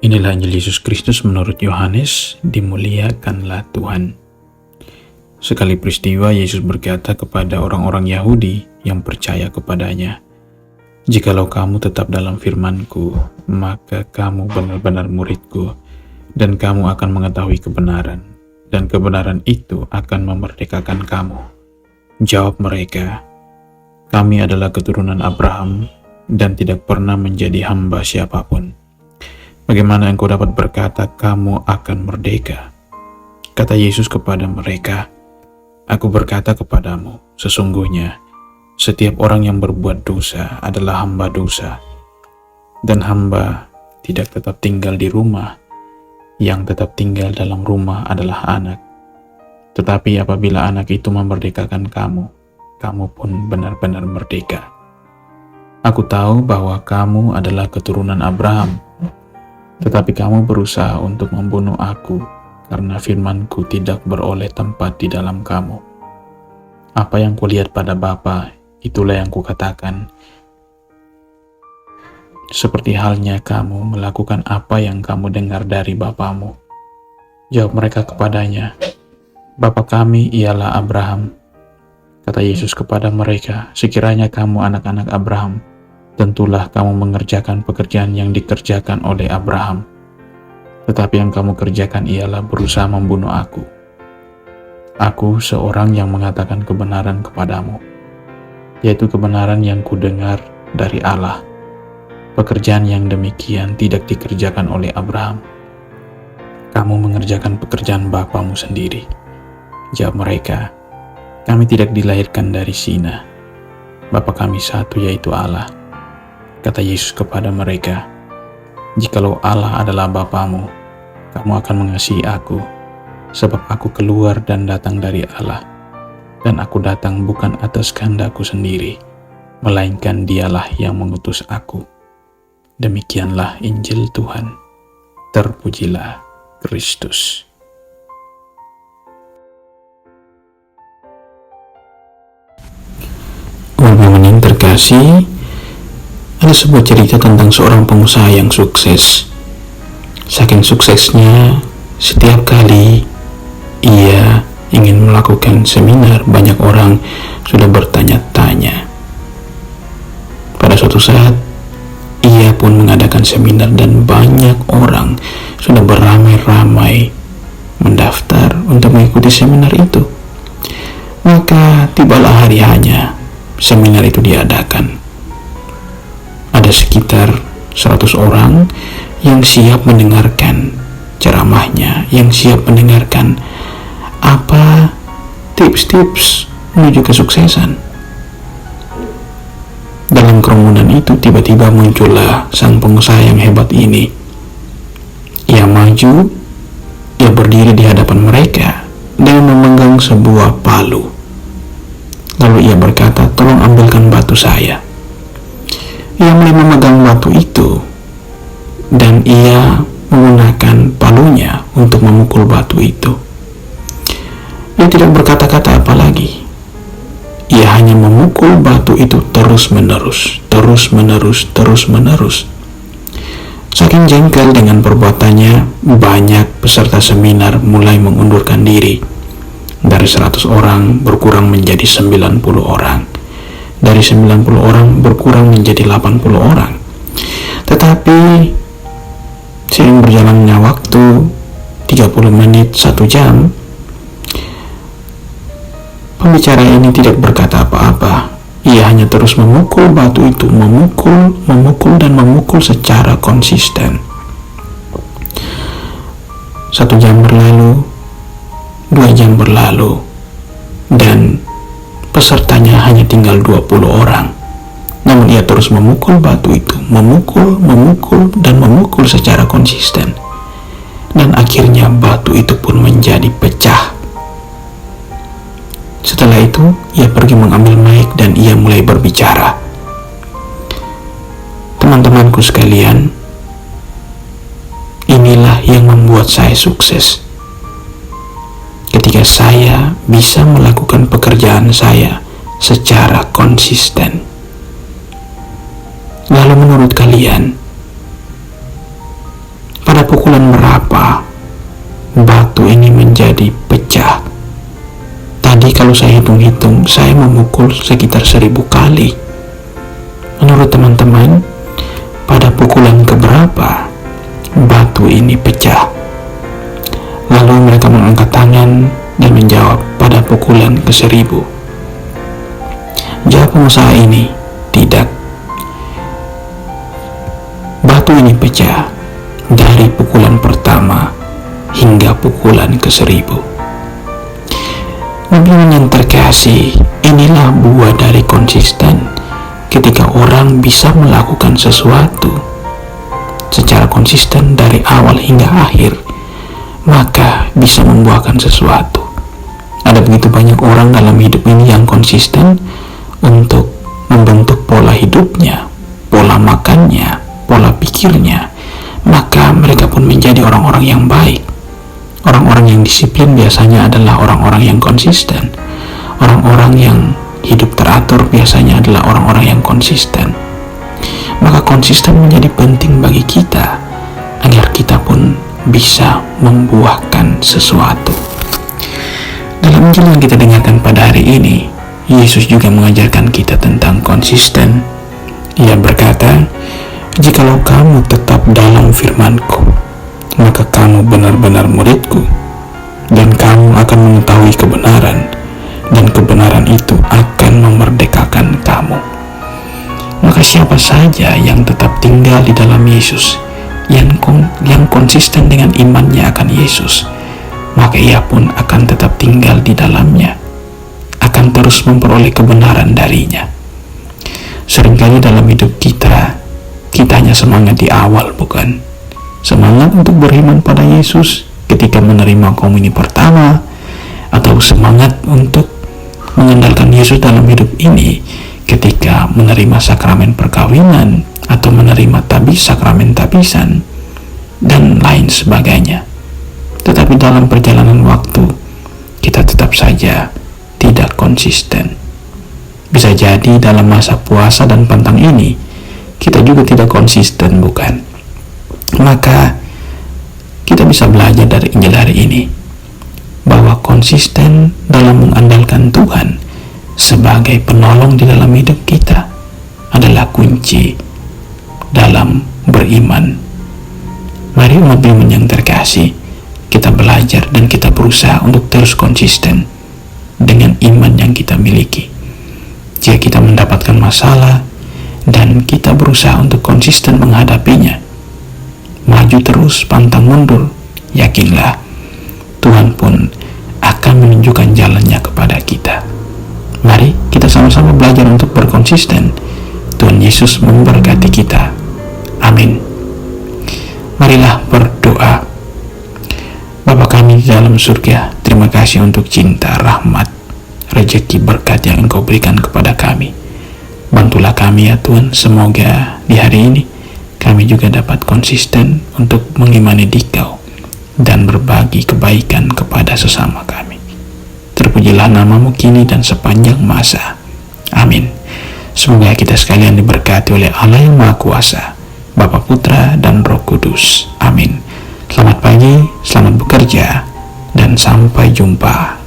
Inilah Injil Yesus Kristus menurut Yohanes, dimuliakanlah Tuhan. Sekali peristiwa, Yesus berkata kepada orang-orang Yahudi yang percaya kepadanya, "Jikalau kamu tetap dalam firman-Ku, maka kamu benar-benar murid-Ku, dan kamu akan mengetahui kebenaran, dan kebenaran itu akan memerdekakan kamu." Jawab mereka, "Kami adalah keturunan Abraham, dan tidak pernah menjadi hamba siapapun. Bagaimana engkau dapat berkata kamu akan merdeka?" Kata Yesus kepada mereka, "Aku berkata kepadamu, sesungguhnya setiap orang yang berbuat dosa adalah hamba dosa. Dan hamba tidak tetap tinggal di rumah, yang tetap tinggal dalam rumah adalah anak. Tetapi apabila anak itu memerdekakan kamu, kamu pun benar-benar merdeka. Aku tahu bahwa kamu adalah keturunan Abraham, tetapi kamu berusaha untuk membunuh aku karena firman-Ku tidak beroleh tempat di dalam kamu. Apa yang kulihat pada Bapa, itulah yang kukatakan. Seperti halnya kamu melakukan apa yang kamu dengar dari bapamu." Jawab mereka kepadanya, "Bapa kami ialah Abraham." Kata Yesus kepada mereka, "Sekiranya kamu anak-anak Abraham, tentulah kamu mengerjakan pekerjaan yang dikerjakan oleh Abraham. Tetapi yang kamu kerjakan ialah berusaha membunuh aku. Aku seorang yang mengatakan kebenaran kepadamu, yaitu kebenaran yang kudengar dari Allah. Pekerjaan yang demikian tidak dikerjakan oleh Abraham. Kamu mengerjakan pekerjaan bapamu sendiri." Jawab mereka, "Kami tidak dilahirkan dari zina. Bapa kami satu, yaitu Allah." Kata Yesus kepada mereka, "Jikalau Allah adalah Bapamu, kamu akan mengasihi aku, sebab aku keluar dan datang dari Allah, dan aku datang bukan atas kehendakku sendiri, melainkan Dialah yang mengutus aku." Demikianlah Injil Tuhan. Terpujilah Kristus. Teman-teman yang terkasih, ada sebuah cerita tentang seorang pengusaha yang sukses. Saking suksesnya, setiap kali ia ingin melakukan seminar, banyak orang sudah bertanya-tanya. Pada suatu saat, ia pun mengadakan seminar dan banyak orang sudah beramai-ramai mendaftar untuk mengikuti seminar itu. Maka tibalah hari hanya seminar itu diadakan. Ada sekitar 100 orang yang siap mendengarkan ceramahnya, yang siap mendengarkan apa tips-tips menuju kesuksesan. Dalam kerumunan itu tiba-tiba muncullah sang pengusaha yang hebat ini. Ia maju, ia berdiri di hadapan mereka dan memegang sebuah palu. Lalu ia berkata, "Tolong ambilkan batu saya." Ia mulai memegang batu itu dan ia menggunakan palunya untuk memukul batu itu. Ia tidak berkata-kata apa lagi. Ia hanya memukul batu itu terus-menerus. Saking jengkel dengan perbuatannya, banyak peserta seminar mulai mengundurkan diri. Dari 100 orang berkurang menjadi 90 orang. Dari 90 orang berkurang menjadi 80 orang. Tetapi seiring berjalannya waktu, 30 menit, 1 jam, pembicara ini tidak berkata apa-apa. Ia hanya terus memukul batu itu, memukul secara konsisten. 1 jam berlalu, 2 jam berlalu, dan pesertanya hanya tinggal 20 orang. Namun ia terus memukul batu itu, memukul secara konsisten. Dan akhirnya batu itu pun menjadi pecah. Setelah itu, ia pergi mengambil mic dan ia mulai berbicara. Teman-temanku sekalian, inilah yang membuat saya sukses. Ketika saya bisa melakukan pekerjaan saya secara konsisten. Lalu menurut kalian, Pada pukulan berapa batu ini menjadi pecah? Tadi kalau saya hitung-hitung, saya memukul sekitar 1000 kali. Menurut teman-teman, pada pukulan keberapa batu ini pecah? Lalu mereka mengangkat tangan dan menjawab, pada pukulan ke-1000. Jawab pengusaha ini, tidak. Batu ini pecah dari pukulan pertama hingga pukulan ke-1000. Nabi yang terkasih, inilah buah dari konsisten. Ketika orang bisa melakukan sesuatu secara konsisten dari awal hingga akhir, maka bisa membuahkan sesuatu. Ada begitu banyak orang dalam hidup ini yang konsisten untuk membentuk pola hidupnya, pola makannya, pola pikirnya, maka mereka pun menjadi orang-orang yang baik. Orang-orang yang disiplin biasanya adalah orang-orang yang konsisten. Orang-orang yang hidup teratur biasanya adalah orang-orang yang konsisten. Maka konsisten menjadi penting bagi kita agar kita pun bisa membuahkan sesuatu. Dalam Injil yang kita dengarkan pada hari ini, Yesus juga mengajarkan kita tentang konsisten. Ia berkata, "Jikalau kamu tetap dalam firman-Ku, maka kamu benar-benar murid-Ku, dan kamu akan mengetahui kebenaran, dan kebenaran itu akan memerdekakan kamu." Maka siapa saja yang tetap tinggal di dalam Yesus, yang konsisten dengan imannya akan Yesus, maka ia pun akan tetap tinggal di dalamnya, akan terus memperoleh kebenaran darinya. Seringkali dalam hidup kita hanya semangat di awal, bukan? Semangat untuk beriman pada Yesus ketika menerima komuni pertama, atau semangat untuk mengandalkan Yesus dalam hidup ini ketika menerima sakramen perkawinan atau menerima sakramen tabisan dan lain sebagainya. Tetapi dalam perjalanan waktu kita tetap saja tidak konsisten. Bisa jadi dalam masa puasa dan pantang ini kita juga tidak konsisten, bukan? Maka kita bisa belajar dari Injil hari ini bahwa konsisten dalam mengandalkan Tuhan sebagai penolong di dalam hidup kita adalah kunci dalam beriman. Mari umat beriman yang terkasih, kita belajar dan kita berusaha untuk terus konsisten dengan iman yang kita miliki. Jika kita mendapatkan masalah dan kita berusaha untuk konsisten menghadapinya, maju terus, pantang mundur, yakinlah Tuhan pun akan menunjukkan jalannya kepada kita. Mari kita sama-sama belajar untuk berkonsisten. Tuhan Yesus memberkati kita. Amin. Marilah berdoa. Bapa kami di dalam surga, terima kasih untuk cinta, rahmat, rezeki, berkat yang Engkau berikan kepada kami. Bantulah kami ya Tuhan, semoga di hari ini kami juga dapat konsisten untuk mengimani Dikau dan berbagi kebaikan kepada sesama kami. Terpujilah nama-Mu kini dan sepanjang masa. Amin. Semoga kita sekalian diberkati oleh Allah yang Maha Kuasa, Bapa, Putra, dan Roh Kudus. Amin. Selamat pagi, selamat bekerja, dan sampai jumpa.